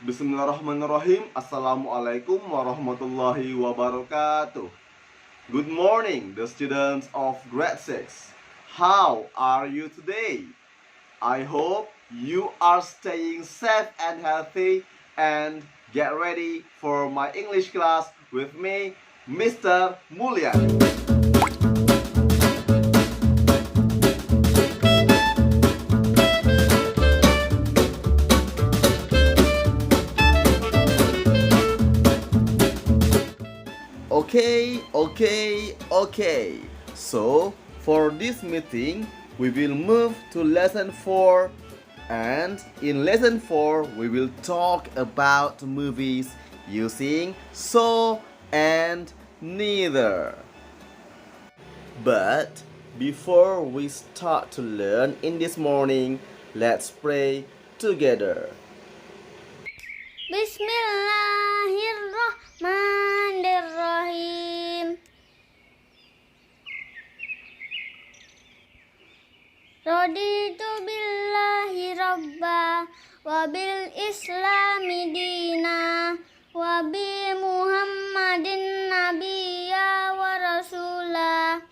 Bismillahirrahmanirrahim. Assalamualaikum warahmatullahi wabarakatuh. Good morning, the students of grade 6. How are you today? I hope you are staying safe and healthy and get ready for my English class with me, Mr. Mulyan. Okay. So, for this meeting, we will move to lesson 4. And in lesson 4, we will talk about movies using so and neither. But before we start to learn in this morning, let's pray together. Bismillahirrahmanirrahim. Raditu billahi rabba wa bil islami dina wa bi muhammadin nabiyya wa rasula.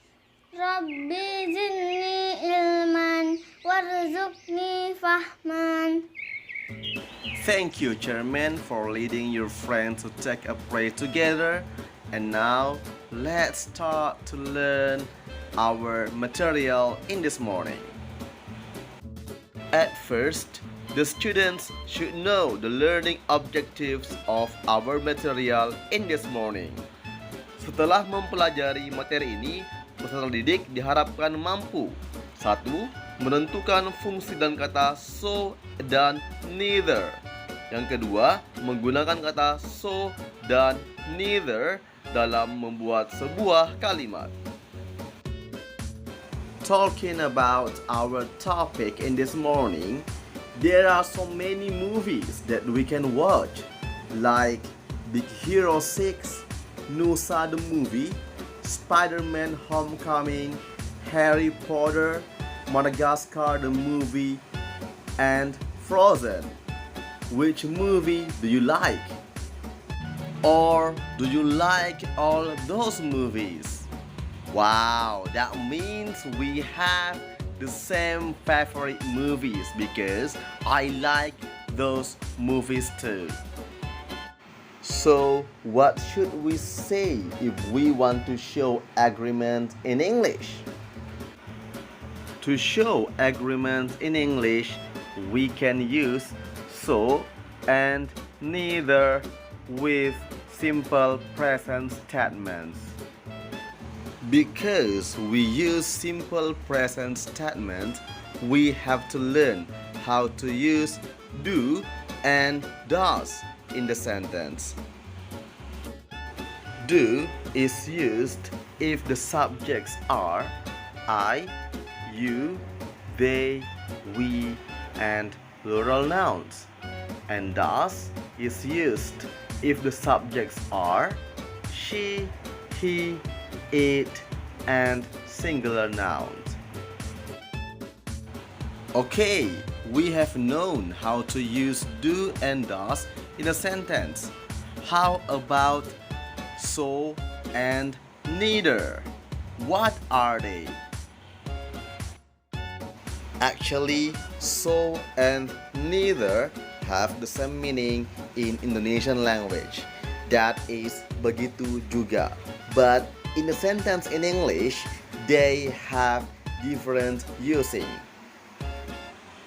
Rabbi zidni ilman warzuqni fahman. Thank you, Chairman, for leading your friends to take a prayer together. And now, let's start to learn our material in this morning. At first, the students should know the learning objectives of our material in this morning. Setelah mempelajari materi ini, peserta didik diharapkan mampu 1. Menentukan fungsi dan kata so dan neither. Yang kedua, menggunakan kata so dan neither dalam membuat sebuah kalimat. Talking about our topic in this morning, there are so many movies that we can watch, like Big Hero 6, Nusa the movie, Spider-Man Homecoming, Harry Potter, Madagascar the movie, and Frozen. Which movie do you like? Or do you like all those movies? Wow, that means we have the same favorite movies because I like those movies too. So, what should we say if we want to show agreement in English? To show agreement in English, we can use so and neither with simple present statements. Because we use simple present statements, we have to learn how to use do and does in the sentence. Do is used if the subjects are I, you, they, we, and plural nouns. And does is used if the subjects are she, he, it, and singular nouns. Okay, we have known how to use do and does in a sentence. How about so and neither? What are they? Actually, so and neither have the same meaning in Indonesian language. That is begitu juga. But in the sentence in English, they have different using.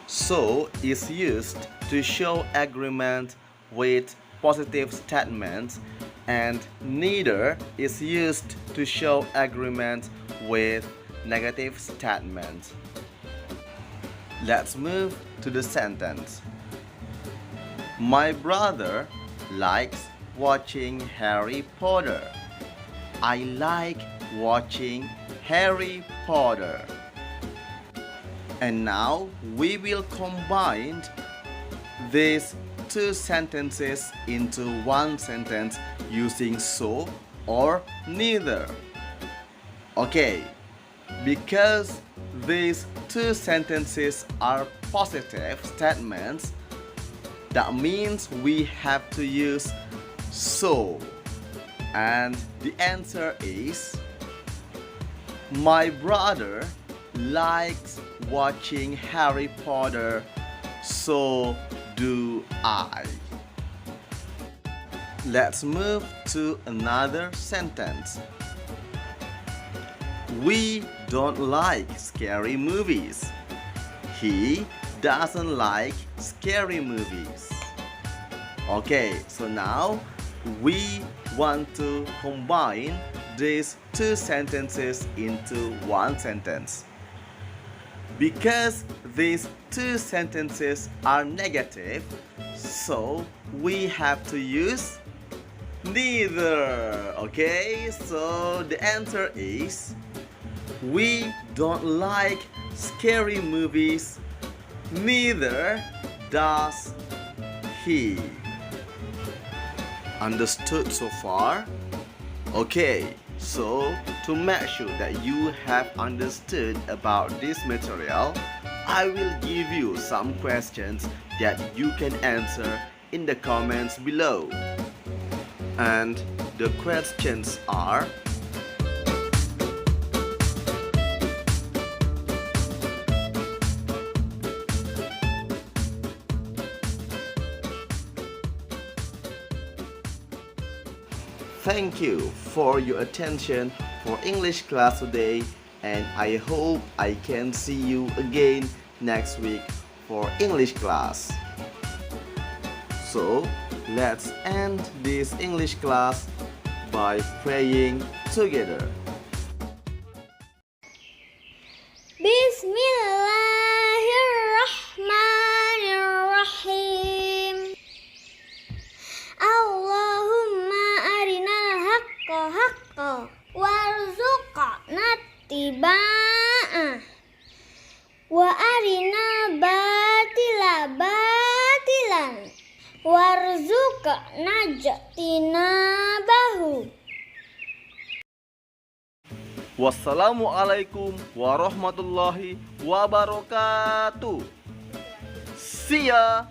So is used to show agreement with positive statements, and neither is used to show agreement with negative statements. Let's move to the sentence. My brother likes watching Harry Potter. I like watching Harry Potter. And now we will combine these two sentences into one sentence using so or neither. Okay, because these two sentences are positive statements, That means we have to use so. And the answer is, my brother likes watching Harry Potter, so do I. Let's move to another sentence. We don't like scary movies. He doesn't like scary movies. Okay, so now we want to combine these two sentences into one sentence. Because these two sentences are negative, so we have to use neither. Okay, so the answer is, we don't like scary movies, neither does he. Understood so far? Okay, so to make sure that you have understood about this material, I will give you some questions that you can answer in the comments below. And the questions are: thank you for your attention for English class today, and I hope I can see you again next week for English class. So, let's end this English class by praying together. Bismillahirrahmanirrahim. Allahumma arinal haqqa haqqa warzuqna ittiba'ah wa arinal batila batilan warzuqna ijtinabahu. Wassalamualaikum warahmatullahi wabarakatuh. See ya.